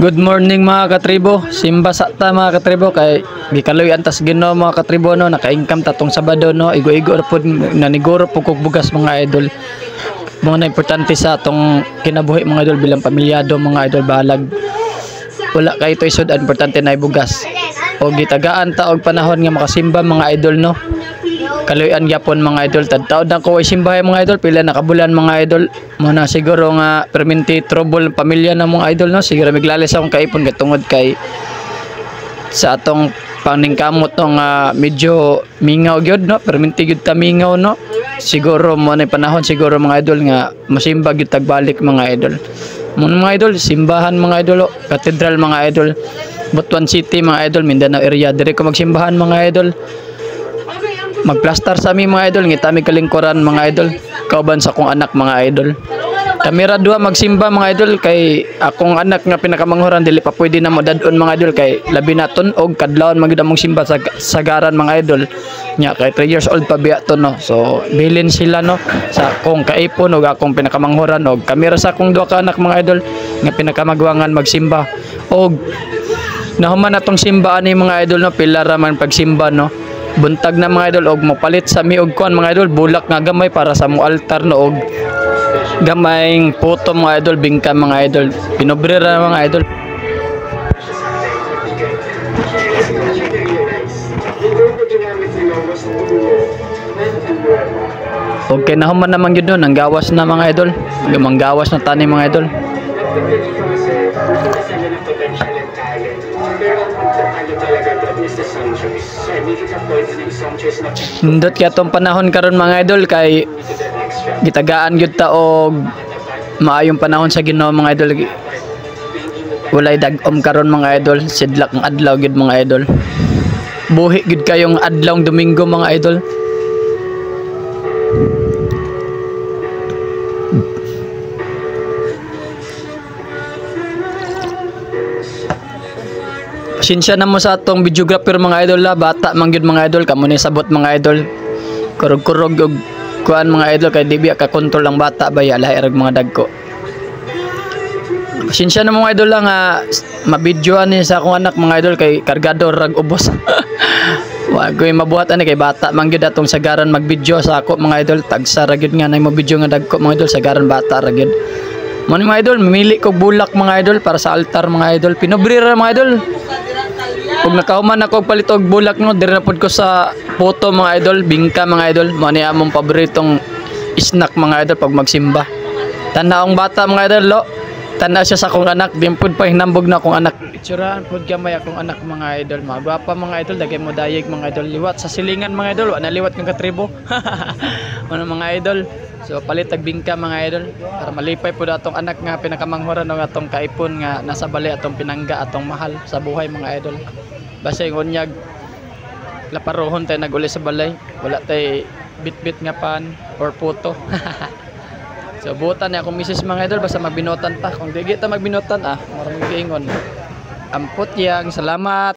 Good morning mga katribo. Simba sa ta mga katribo kay gikaloy antas Ginoo mga katribo no, naka-income tatong Sabado no. Igo-igo ra pud naniguro pud kog bugas mga idol. Mo na importante sa atong kinabuhi mga idol bilang pamilyado mga idol balag. Wala kay ito isod importante na bugas. O gitagaan ta og panahon nga makasimba mga idol no. Kaloyan gyapon mga idol, tadtaod na ko ay simbahay mga idol, pila nakabulan mga idol. Muna siguro nga perminti trouble pamilya na mga idol no, siguro miglalis akong kaipon katungod kay sa atong paningkamot no nga medyo mingaw gyud no, perminti gyud ta mingaw no. Siguro mo na panahon siguro mga idol nga masimba gyud tagbalik mga idol. Muna mga idol, simbahan mga idol, katedral mga idol, Butuan City mga idol, Mindanao area, dire ko magsimbahan mga idol. Magplastar sa amin mga idol, ngita mi kalingkuran mga idol, kauban sa akong anak mga idol. Kamera dua magsimba mga idol kay akong anak nga pinakamanghuran dili pa pwede na mo dadon mga idol kay labi naton og kadlawon magud among simba sa sagaran mga idol. Nya kay 3 years old pa biya to no. So bilin sila no sa akong kaipon og akong pinakamanghuran og kamera sa akong duha ka anak mga idol nga pinakamagwangan magsimba. Og nahuman atong simbaan ni mga idol no, pila ra man pagsimba no. Buntag na mga idol og mapalit sa mi og kuan mga idol, bulak nga gamay para sa mo altar no og gamayng puto mga idol, bingka mga idol, pinobrera mga idol. Okay na human naman yun nun, ang gawas na mga idol, manggawas na tani mga idol. Hindot kaya itong panahon karon mga idol kay gitagaan gyud ta og maayong panahon sa Ginoo mga idol. Walay dag-om karon mga idol, sidlak ng adlaw gyud mga idol. Buhi gyud kayong adlawng Domingo mga idol. Pasensya na mo sa atong videographer mga idol la, bata man gyud mga idol, kamo ni sabot mga idol. Kurog-kurog og kuan mga idol kay di biya ka kontrol ang bata ba ya lahi rag mga dagko. Pasensya na mga idol lang nga mabidyoan ni sa akong anak mga idol kay kargado rag ubos. Wa koy mabuhat ani kay bata man gyud atong sagaran magbidyo sa ako mga idol, tagsa ra gyud nga nay mabidyo nga dagko mga idol, sagaran bata ra gyud. Mo ni mga idol, mamili kog bulak mga idol para sa altar mga idol, pinobrira mga idol. Kung nakahuman ako palit og bulak no, dire na pud ko sa photo mga idol, bingka mga idol, mo ni among paboritong snack mga idol pag magsimba. Tanaong bata mga idol lo, tanaw siya sa akong anak, din pud pa hinambog na akong anak. Picturean pud gamay akong anak mga idol, mga gwapa mga idol, dagay mo dayeg mga idol, liwat sa silingan mga idol, wa na liwat kang katribo. Ano mga idol, so palit og bingka mga idol para malipay pud atong anak nga pinakamanghuran og atong kaipon nga nasa bali atong pinangga atong mahal sa buhay mga idol. Basta yung unyag laparohon tayo naguli sa balay, wala tayo bit-bit nga pan or puto. So butan na akong misis mga idol, basta magbinotan ta, kung di kita magbinotan maraming giingon. Ampot yang, salamat.